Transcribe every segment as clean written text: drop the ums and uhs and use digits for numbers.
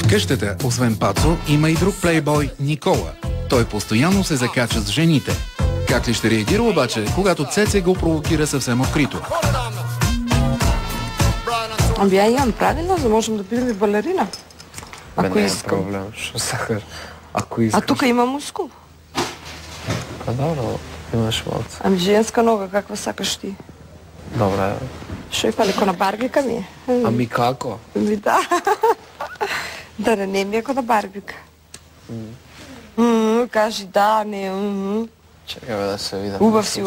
къщата, освен Пацо, има и друг плейбой – Никола. Той постоянно се закача с жените. Как ли ще реагира обаче, когато Цеце го провокира съвсем открито? Ами ја имам правилно, за можем да бидем и балерина. Ако искам. Не е проблем, што сакаш. Ако искаш. А тука има мускул. Па добро, имаш малце. Ами женска нога, каква сакаш ти? Добре. Шо и палеко на Барбика ми е. Ами како? Ами да. Да не ми е ко на Барбика. Кажи да, не. Чекай бе да се видам. Убав си.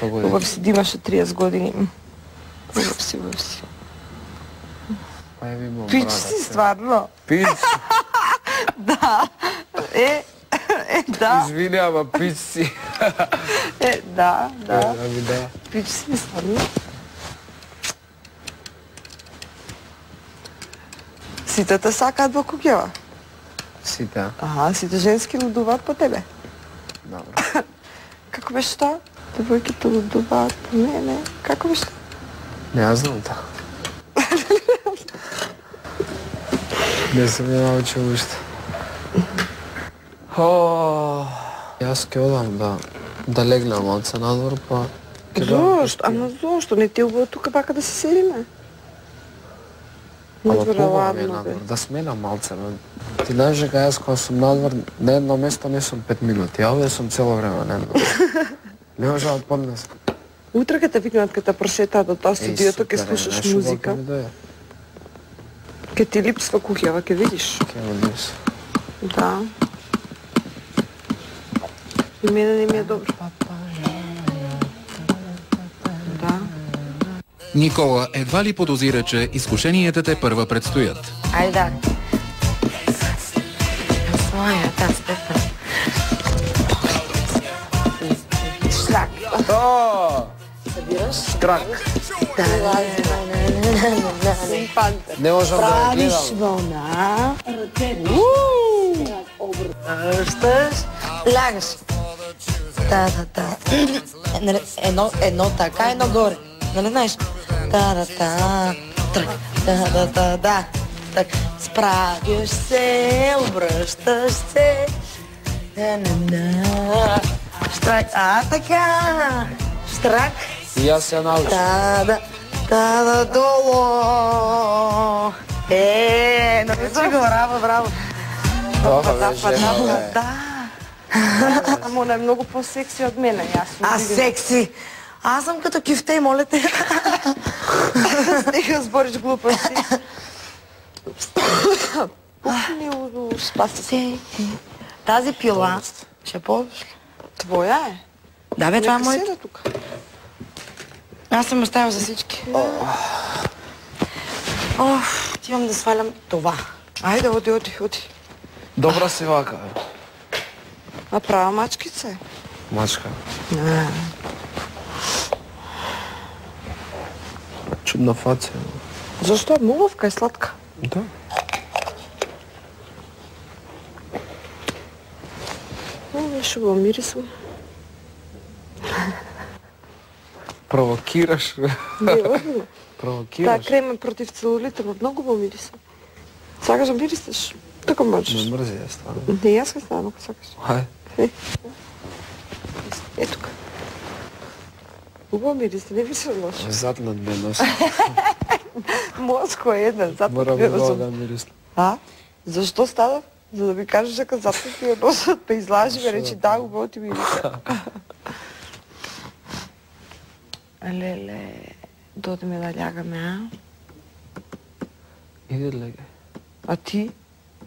Убав си, димаше 30 години. Убав си. Пич си, стварно. Пич? Да. Да. Извини, ама пич си. Да. Ами да. Пич си, стварно. Сите те сакаат во куќева? Сите. Сите женски лудуваат по тебе. Добро. Како беше тоа? Девојките лудуваат по мене. Како беше тоа? Не, ја знам тоа. Не сум ја научил уште. Јас ке одам да легнам малце надвор, па... Зошто? Ама зошто? Не ти убаво тука бака да се седиме? Ама побава ми е надвор, да сменам малце. Ти знаеш дека јас кога сум надвор, на едно место не сум 5 минути, ја овде сум цело време на едно место. Не може да поднесам. Утре ке те викнат, ке те прошетаат до тоа студиото, ке слушаш музика. Ке ти липсва куќава, ке видиш. Ке ми липсва. Да. И мене не ми е добро. Да. Никола едва ли подозира, че изкушенията те първа предстоят. Ајде да. Своја, таа Стефан. Штрак. Събираш? Штрак. Не можам да ја гледам. Правиш вълна. Обръщаш. Лягаш. Да. Едно така, едно горе. Нали знаеш? Да. Так. Справяш се, обръщаш се. Штрак. Така. Штрак. И аз се научи. Да, долу. Научи го, браво. Да. Ама она е многу по-секси од мене, јас. Секси. Аз съм като кифтей, моля те. Стига збориш глупости. Пукни спаси се. Тази пила ще ползваш ли? Твоя е? Да бе, това е моето. Нека седа тук. Аз съм оставил за всички. Отивам да свалям това. Ајде, оди. Добра си вака. А права мачкица е. Мачка. Чудна фација. Зашто? Мувавка е сладка. Да. Нешто го мирисам. Провокираш. Не, озбилно. Провокираш. Таа крема против целулита, ма многу го мирисам. Сакаш да мирисаш? Така можеш. Не мрзи ја стварно. Не, јас ке ставам ако сакаш. Ајде. Е тука. Убаво мирисе, не мирисам лошо. Зад над ме носи. Мозко е една, зад Морам ме да носам. мирисна. Зашто стадав? За да ми кажеш дека зад ти ја носат, па излажи ме, речи да, убаво ти мирисе. Леле, додеме да лягаме, а? Иде леге. А ти?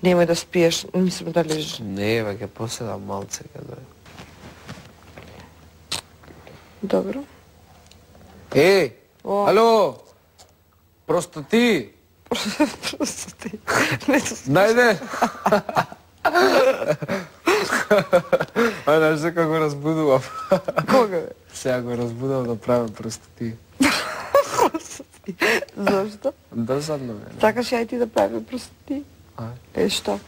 Немај да спиеш, мислам да лежиш. Не, бе, ке поседам малце каде. Добро. Ало! Просто ти! Просто ти. Најде! Знаеш дека го разбудувам. Кога бе? Сега го разбудувам да правим просто ти. Просто ти. Зашто? Досадно ме. Сакаш ја и ти да правим просто ти? Ај. Што?